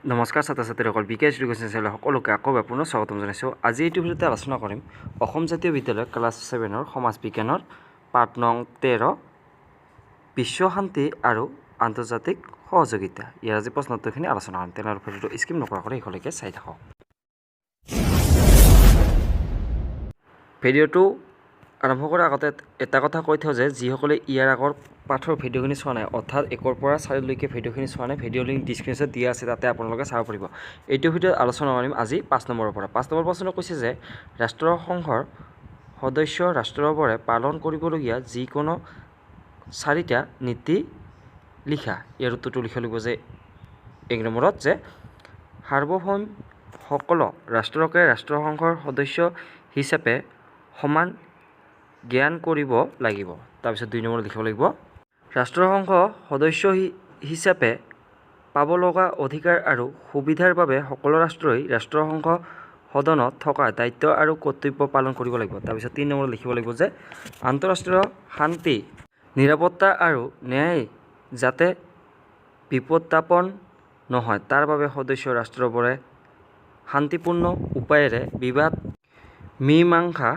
নমস্কাৰ ছাত্ৰ ছাত্ৰীসকল, বিকাশ এডুকেশ্যন চেনেলৰ সকলোকে আকৌ পুনৰ স্বাগতম জনাইছোঁ। আজি এইটো ভিডিঅ'তে আলোচনা কৰিম অসম জাতীয় বিদ্যালয় ক্লাছ 7ৰ সমাজ বিজ্ঞানৰ পাঠ নং 13 বিশ্ব শান্তি আৰু আন্তৰ্জাতিক সহযোগিতা। ইয়াৰ আজি প্ৰশ্নোত্তৰখিনি আলোচনা কৰিম। তেনেহ'লে ভিডিঅ'টো স্কিপ নকৰাকৈ শেষলৈকে চাই থাকক। ভিডিঅ'টো আৰম্ভ কৰাৰ আগতে এটা কথা কৈ থওঁ যে যিসকলে ইয়াৰ আগৰ পাঠৰ ভিডিঅ'খিনি চোৱা নাই, অৰ্থাৎ 1ৰ পৰা 4লৈকে ভিডিঅ'খিনি চোৱা নাই, ভিডিঅ' লিংক ডিছক্ৰিপশ্যনত দিয়া আছে, তাতে আপোনালোকে চাব পাৰিব। এইটো ভিডিঅ'ত আলোচনা কৰিম আজি 5 নম্বৰৰ পৰা। 5 নম্বৰ প্ৰশ্ন কৈছে যে ৰাষ্ট্ৰসংঘৰ সদস্য ৰাষ্ট্ৰবোৰে পালন কৰিবলগীয়া যিকোনো 4টা নীতি লিখা। ইয়াৰ উত্তৰটো লিখিব লাগিব যে 1 নম্বৰত যে সাৰ্বভৌম সকলো ৰাষ্ট্ৰকে ৰাষ্ট্ৰসংঘৰ সদস্য হিচাপে সমান জ্ঞান কৰিব লাগিব। তাৰপিছত 2 নম্বৰত লিখিব লাগিব ৰাষ্ট্ৰসংঘ সদস্য হিচাপে পাব লগা অধিকাৰ আৰু সুবিধাৰ বাবে সকলো ৰাষ্ট্ৰই ৰাষ্ট্ৰসংঘ সদনত থকা দায়িত্ব আৰু কৰ্তব্য পালন কৰিব লাগিব। তাৰপিছত 3 নম্বৰত লিখিব লাগিব যে আন্তঃৰাষ্ট্ৰীয় শান্তি, নিৰাপত্তা আৰু ন্যায় যাতে বিপদাপন্ন নহয় তাৰ বাবে সদস্য ৰাষ্ট্ৰবোৰে শান্তিপূৰ্ণ উপায়েৰে বিবাদ মীমাংসা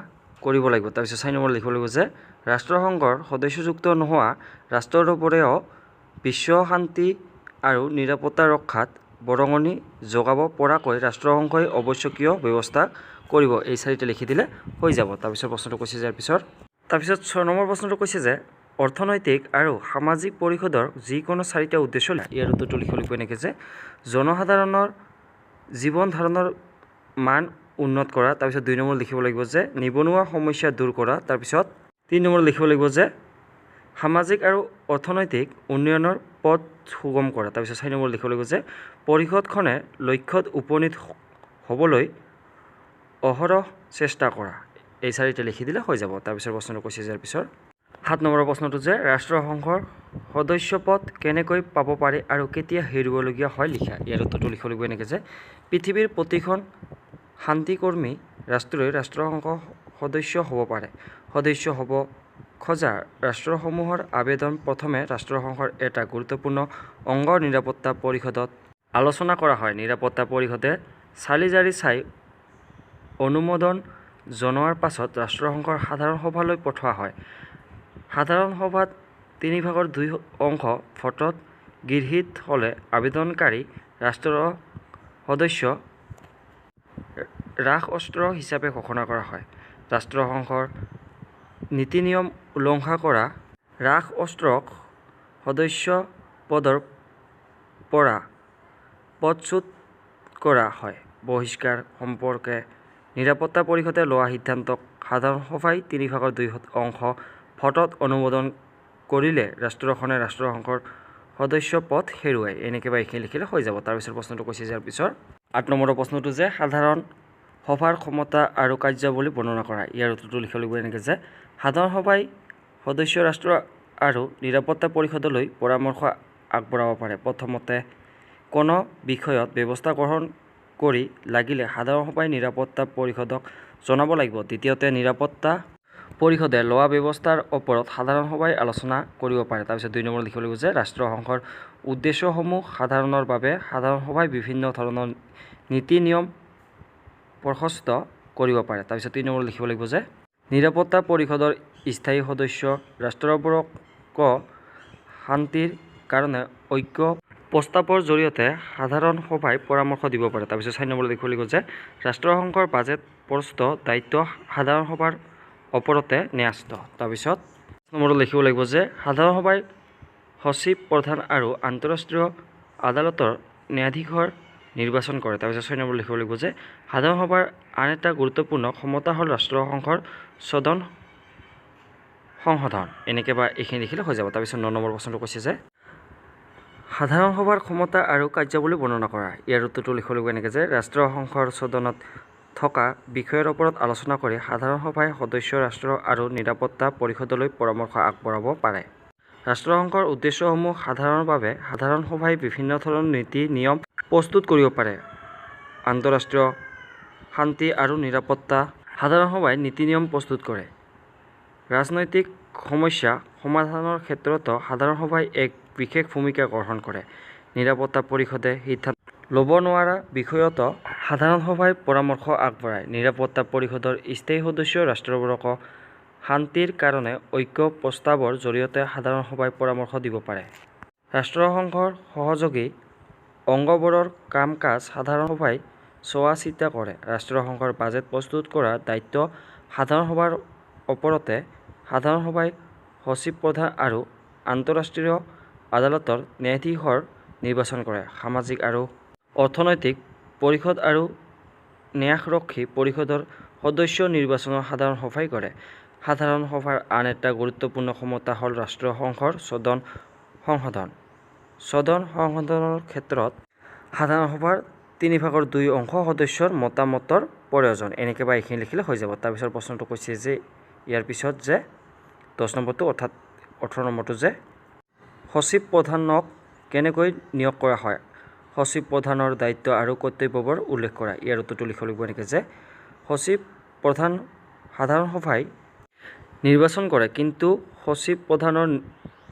কৰিব লাগিব। তাৰপিছত 4 নম্বৰত লিখিব লাগিব যে ৰাষ্ট্ৰসংঘৰ সদস্যযুক্ত নোহোৱা ৰাষ্ট্ৰবোৰেও বিশ্ব শান্তি আৰু নিৰাপত্তা ৰক্ষাত বৰঙণি যোগাব পৰাকৈ ৰাষ্ট্ৰসংঘই আৱশ্যকীয় ব্যৱস্থা কৰিব। এই 4টা লিখি দিলে হৈ যাব। তাৰপিছত প্ৰশ্নটো কৈছে যে তাৰপিছত 6 নম্বৰ প্ৰশ্নটো কৈছে যে অৰ্থনৈতিক আৰু সামাজিক পৰিষদৰ যিকোনো 4টা উদ্দেশ্য লিখা। ইয়াৰ উত্তৰটো লিখিব লাগিব এনেকৈ যে জনসাধাৰণৰ জীৱন ধাৰণৰ মান উন্নত কৰা। তাৰপিছত 2 নম্বৰত লিখিব লাগিব যে নিবনুৱা সমস্যা দূৰ কৰা। তাৰপিছত 3 নম্বৰত লিখিব লাগিব যে সামাজিক আৰু অৰ্থনৈতিক উন্নয়নৰ পথ সুগম কৰা। তাৰপিছত 4 নম্বৰত লিখিব লাগিব যে পৰিষদখনে লক্ষ্যত উপনীত হ'বলৈ অহৰহ চেষ্টা কৰা। এই 4টা লিখি দিলে হৈ যাব। তাৰপিছত প্ৰশ্নটো কৈছে যে 7 নম্বৰৰ প্ৰশ্নটো যে ৰাষ্ট্ৰসংঘৰ সদস্যপদ কেনেকৈ পাব পাৰে আৰু কেতিয়া হেৰুৱাবলগীয়া হয় লিখা। ইয়াৰ উত্তৰটো লিখিব লাগিব এনেকৈ যে পৃথিৱীৰ প্ৰতিখন শান্তিকৰ্মী ৰাষ্ট্ৰই ৰাষ্ট্ৰসংঘ সদস্য হ'ব পাৰে। সদস্য হ'ব খোজা ৰাষ্ট্ৰসমূহৰ আবেদন প্ৰথমে ৰাষ্ট্ৰসংঘৰ এটা গুৰুত্বপূৰ্ণ অংগ নিৰাপত্তা পৰিষদত আলোচনা কৰা হয়। নিৰাপত্তা পৰিষদে চালি জাৰি চাই অনুমোদন জনোৱাৰ পাছত ৰাষ্ট্ৰসংঘৰ সাধাৰণ সভালৈ পঠোৱা হয়। সাধাৰণ সভাত 3/2 অংশ ভোটত গৃহীত হ'লে আবেদনকাৰী ৰাষ্ট্ৰৰ সদস্য ৰাষ্ট্ৰ হিচাপে ঘোষণা কৰা হয়। ৰাষ্ট্ৰসংঘৰ নীতি নিয়ম উলংঘা কৰা ৰাষ্ট্ৰক সদস্য পদৰ পৰা পদচ্যুত কৰা হয়। বহিষ্কাৰ সম্পৰ্কে নিৰাপত্তা পৰিষদে লোৱা সিদ্ধান্তক সাধাৰণ সভাই 3/2 অংশ ভোটত অনুমোদন কৰিলে ৰাষ্ট্ৰখনে ৰাষ্ট্ৰসংঘৰ সদস্য পদ হেৰুৱায়। এনেকৈ বা এইখিনি লিখিলে হৈ যাব। তাৰপিছত প্ৰশ্নটো কৈছে যে 8 নম্বৰৰ প্ৰশ্নটো যে সাধাৰণ সভাৰ ক্ষমতা আৰু কাৰ্যাৱলী বৰ্ণনা কৰা। ইয়াৰ উত্তৰটো লিখিব লাগিব এনেকৈ যে সাধাৰণ সভাই সদস্য ৰাষ্ট্ৰ আৰু নিৰাপত্তা পৰিষদলৈ পৰামৰ্শ আগবঢ়াব পাৰে। প্ৰথমতে কোনো বিষয়ত ব্যৱস্থা গ্ৰহণ কৰি লাগিলে সাধাৰণ সভাই নিৰাপত্তা পৰিষদক জনাব লাগিব। দ্বিতীয়তে নিৰাপত্তা পৰিষদে লোৱা ব্যৱস্থাৰ ওপৰত সাধাৰণ সভাই আলোচনা কৰিব পাৰে। তাৰপিছত 2 নম্বৰত লিখিব লাগিব যে ৰাষ্ট্ৰসংঘৰ উদ্দেশ্যসমূহ সাধাৰণৰ বাবে সাধাৰণ সভাই বিভিন্ন ধৰণৰ নীতি নিয়ম প্ৰস্তুত কৰিব পাৰে। তাৰপিছত 3 নম্বৰত লিখিব লাগিব যে নিৰাপত্তা পৰিষদৰ স্থায়ী সদস্য ৰাষ্ট্ৰবোৰক শান্তিৰ কাৰণে ঐক্য প্ৰস্তাৱৰ জৰিয়তে সাধাৰণ সভাই পৰামৰ্শ দিব পাৰে। তাৰপিছত 4 নম্বৰত লিখিব লাগিব যে ৰাষ্ট্ৰসংঘৰ বাজেট প্ৰস্তুত দায়িত্ব সাধাৰণ সভাৰ ওপৰতে ন্যস্ত। তাৰপিছত 5 নম্বৰত লিখিব লাগিব যে সাধাৰণ সভাই সচিব প্ৰধান আৰু আন্তঃৰাষ্ট্ৰীয় আদালতৰ ন্যায়াধীশৰ নিৰ্বাচন কৰে। তাৰপিছত 6 নম্বৰত লিখিব লাগিব যে সাধাৰণ সভাৰ আন এটা গুৰুত্বপূৰ্ণ ক্ষমতা হ'ল ৰাষ্ট্ৰসংঘৰ সদন সংশোধন। এনেকৈ বা এইখিনি লিখিলে হৈ যাব। তাৰপিছত 9 নম্বৰ প্ৰশ্নটো কৈছে যে সাধাৰণ সভাৰ ক্ষমতা আৰু কাৰ্যাৱলী বৰ্ণনা কৰা। ইয়াৰ উত্তৰটো লিখিব লাগিব এনেকৈ যে ৰাষ্ট্ৰসংঘৰ সদনত থকা বিষয়ৰ ওপৰত আলোচনা কৰি সাধাৰণ সভাই সদস্য ৰাষ্ট্ৰ আৰু নিৰাপত্তা পৰিষদলৈ পৰামৰ্শ আগবঢ়াব পাৰে। ৰাষ্ট্ৰসংঘৰ উদ্দেশ্যসমূহ সাধাৰণভাৱে সাধাৰণ সভাই বিভিন্ন ধৰণৰ নীতি নিয়ম প্ৰস্তুত কৰিব পাৰে। আন্তঃৰাষ্ট্ৰীয় শান্তি আৰু নিৰাপত্তা সাধাৰণ সভাই নীতি নিয়ম প্ৰস্তুত কৰে। ৰাজনৈতিক সমস্যা সমাধানৰ ক্ষেত্ৰতো সাধাৰণ সভাই এক বিশেষ ভূমিকা গ্ৰহণ কৰে। নিৰাপত্তা পৰিষদে সিদ্ধান্ত ল'ব নোৱাৰা বিষয়ত সাধাৰণ সভাই পৰামৰ্শ আগবঢ়ায়। নিৰাপত্তা পৰিষদৰ স্থায়ী সদস্য ৰাষ্ট্ৰবোৰক শান্তিৰ কাৰণে ঐক্য প্ৰস্তাৱৰ জৰিয়তে সাধাৰণ সভাই পৰামৰ্শ দিব পাৰে। ৰাষ্ট্ৰসংঘৰ সহযোগী অংগবোৰৰ কাম-কাজ সাধাৰণ সভাই চোৱা-চিতা কৰে। ৰাষ্ট্ৰসংঘৰ বাজেট প্ৰস্তুত কৰাৰ দায়িত্ব সাধাৰণ সভাৰ ওপৰতে। সাধাৰণ সভাই সচিব প্ৰধান আৰু আন্তঃৰাষ্ট্ৰীয় আদালতৰ ন্যায়াধীশৰ নিৰ্বাচন কৰে। সামাজিক আৰু অৰ্থনৈতিক পৰিষদ আৰু ন্যাসৰক্ষী পৰিষদৰ সদস্য নিৰ্বাচন সাধাৰণ সভাই কৰে। সাধাৰণ সভাৰ আন এটা গুৰুত্বপূৰ্ণ ক্ষমতা হ'ল ৰাষ্ট্ৰসংঘৰ সদন সংশোধন। সদন সংশোধনৰ ক্ষেত্ৰত সাধাৰণ সভাৰ 3/2 অংশ সদস্যৰ মতামতৰ প্ৰয়োজন। এনেকৈ বা এইখিনি লিখিলে হৈ যাব। তাৰপিছত প্ৰশ্নটো কৈছে যে ইয়াৰ পিছত যে 10 নম্বৰটো অৰ্থাৎ 18 নম্বৰটো যে সচিব প্ৰধানক কেনেকৈ নিয়োগ কৰা হয়, সচিব প্ৰধানৰ দায়িত্ব আৰু কৰ্তব্যবোৰ উল্লেখ কৰা। ইয়াৰ উত্তৰটো লিখিব লাগিব এনেকৈ যে সচিব প্ৰধান সাধাৰণ সভাই নিৰ্বাচন কৰে, কিন্তু সচিব প্ৰধানৰ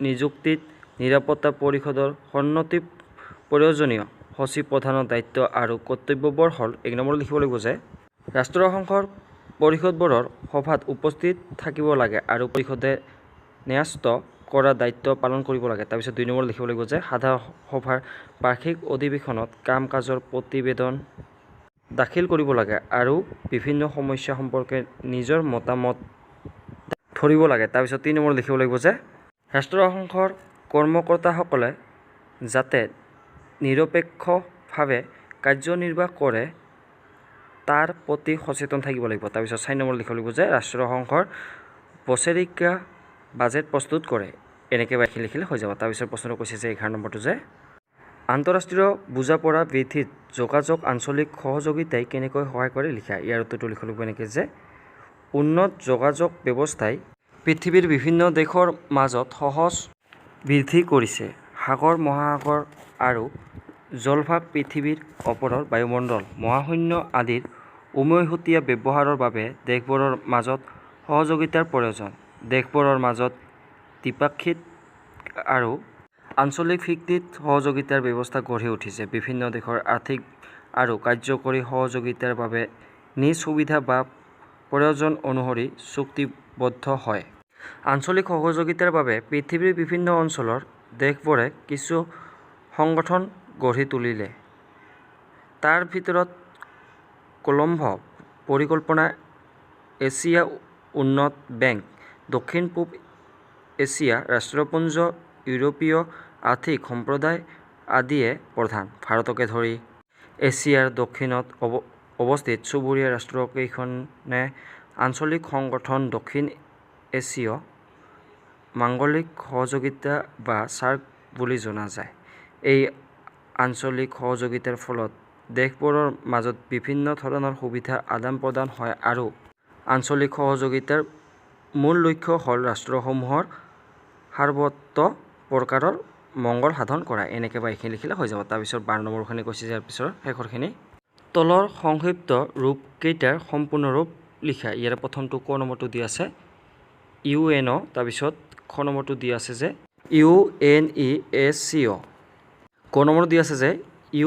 নিযুক্তিত নিৰাপত্তা পৰিষদৰ সন্মতি প্ৰয়োজনীয়। সচিব প্ৰধানৰ দায়িত্ব আৰু কৰ্তব্যবোৰ হ'ল 1 নম্বৰ লিখিব লাগিব যে ৰাষ্ট্ৰসংঘৰ পৰিষদবোৰৰ সভাত উপস্থিত থাকিব লাগে আৰু পৰিষদে ন্যস্ত কৰা দায়িত্ব পালন কৰিব লাগে। তাৰপিছত 2 নম্বৰ লিখিব লাগিব যে সাধাৰণ সভাৰ বাৰ্ষিক অধিৱেশনত কাম-কাজৰ প্ৰতিবেদন দাখিল কৰিব লাগে আৰু বিভিন্ন সমস্যা সম্পৰ্কে নিজৰ মতামত ধৰিব লাগে। তাৰপিছত 3 নম্বৰ লিখিব লাগিব যে ৰাষ্ট্ৰসংঘৰ কৰ্মকৰ্তাসকলে যাতে নিৰপেক্ষভাৱে কাৰ্যনিৰ্বাহ কৰে তাৰ প্ৰতি সচেতন থাকিব লাগিব। তাৰপিছত 4 নম্বৰ লিখিব লাগিব যে ৰাষ্ট্ৰসংঘৰ বছৰেকীয়া বাজেট প্ৰস্তুত কৰে। এনেকৈ বা এইখিনি লিখিলে হৈ যাব। তাৰপিছত প্ৰশ্নটো কৈছে যে 11 নম্বৰটো যে আন্তঃৰাষ্ট্ৰীয় বুজাপৰা বৃদ্ধিত যোগাযোগ আঞ্চলিক সহযোগিতাই কেনেকৈ সহায় কৰে লিখা। ইয়াৰ উত্তৰটো লিখিব লাগিব এনেকৈ যে উন্নত যোগাযোগ ব্যৱস্থাই পৃথিৱীৰ বিভিন্ন দেশৰ মাজত সহজ বৃদ্ধি কৰিছে। সাগৰ, মহাসাগৰ আৰু জলভাগ, পৃথিৱীৰ ওপৰৰ বায়ুমণ্ডল, মহাশূন্য আদিৰ উমৈহতীয়া ব্যৱহাৰৰ বাবে দেশবোৰৰ মাজত সহযোগিতাৰ প্ৰয়োজন। দেশবোৰৰ মাজত দ্বিপাক্ষিক আৰু আঞ্চলিক ভিত্তিত সহযোগিতাৰ ব্যৱস্থা গঢ়ি উঠিছে। বিভিন্ন দেশৰ আৰ্থিক আৰু কাৰ্যকৰী সহযোগিতাৰ বাবে নিজ সুবিধা বা প্ৰয়োজন অনুসৰি চুক্তিবদ্ধ হয়। আঞ্চলিক সহযোগিতাৰ বাবে পৃথিৱীৰ বিভিন্ন অঞ্চলৰ দেশবোৰে কিছু সংগঠন গঢ়ি তুলিলে। তাৰ ভিতৰত কলম্বো পৰিকল্পনা, এছিয়া উন্নয়ন বেংক, দক্ষিণ-পূব এছিয়া ৰাষ্ট্ৰপুঞ্জ, ইউৰোপীয় আৰ্থিক সম্প্ৰদায় আদিয়ে প্ৰধান। ভাৰতকে ধৰি এছিয়াৰ দক্ষিণত অৱস্থিত চুবুৰীয়া ৰাষ্ট্ৰকেইখনে আঞ্চলিক সংগঠন দক্ষিণ এছীয় মাংগলিক সহযোগিতা বা চাৰ্ক বুলি জনা যায়। এই আঞ্চলিক সহযোগিতাৰ ফলত দেশবোৰৰ মাজত বিভিন্ন ধৰণৰ সুবিধা আদান-প্ৰদান হয় আৰু আঞ্চলিক সহযোগিতাৰ মূল লক্ষ্য হ'ল ৰাষ্ট্ৰসমূহৰ সাৰ্বত্ৰপ্ৰকাৰৰ মংগল সাধন কৰা। এনেকৈ বা এইখিনি লিখিলে হৈ যাব। তাৰপিছত 12 নম্বৰখিনি কৈছে যে ইয়াৰ পিছৰ শেষৰখিনি তলৰ সংক্ষিপ্ত ৰূপকেইটাৰ সম্পূৰ্ণ ৰূপ লিখা। ইয়াৰে প্ৰথমটো ক নম্বৰটো দিয়া আছে UNO, তাৰপিছত খ নম্বৰটো দিয়া আছে যে UNESCO, ক নম্বৰত দিয়া আছে যে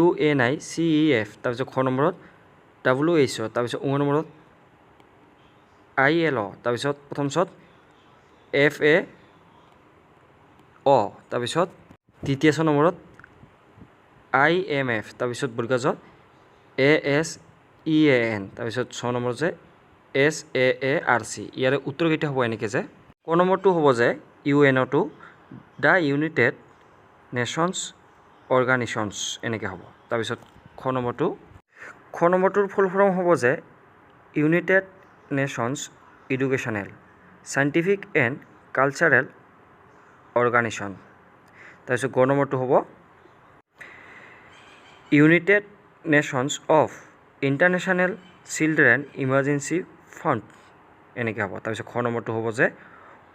UNICEF, তাৰপিছত খ নম্বৰত WHO, তাৰপিছত ঙ নম্বৰত ILO, তাৰপিছত প্ৰথমছত FAO, তাৰপিছত দ্বিতীয় নম্বৰত IMF, তাৰপিছত বৰ্গজত ASEAN, তাৰপিছত 6 নম্বৰ যে SAARC। ইয়াৰে উত্তৰকেইটা হ'ব এনেকৈ যে ক নম্বৰটো হ'ব যে UNO the United nations organisations, এনেকৈ হ'ব। তাৰপিছত খ নম্বৰটোৰ ফুল ফৰ্ম হ'ব যে United nations educational, scientific and cultural organisation. তাৰপিছত গ নম্বৰটো হ'ব United nations of international children emergency fund, এনেকৈ হ'ব। তাৰপিছত খ নম্বৰটো হ'ব যে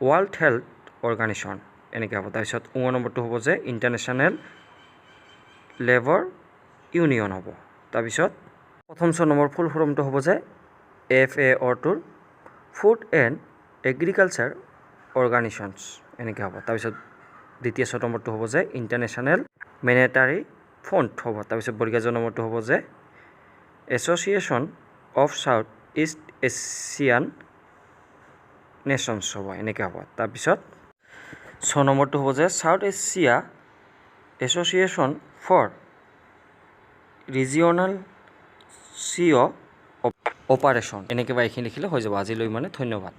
ৱৰ্ল্ড হেল্থ অৰ্গেনাইজেশ্যন, এনেকৈ হ'ব। তাৰপিছত ঙ নম্বৰটো হ'ব যে ইণ্টাৰনেশ্যনেল লেবাৰ ইউনিয়ন হ'ব। তাৰপিছত প্ৰথম 6 নম্বৰ ফুল ফৰ্মটো হ'ব যে FAO food and agriculture organisations, এনেকৈ হ'ব। তাৰপিছত দ্বিতীয় 6 নম্বৰটো হ'ব যে ইণ্টাৰনেশ্যনেল মনিটাৰী ফণ্ট হ'ব। তাৰপিছত বৰ্গীয় নম্বৰটো হ'ব যে association of South East Asian nations হ'ব, এনেকৈ হ'ব। তাৰপিছত 6 নম্বৰটো হ'ব যে South Asia association for regional cooperation, এনেকৈ বা এইখিনি লিখিলে হৈ যাব। আজিলৈ ধন্যবাদ।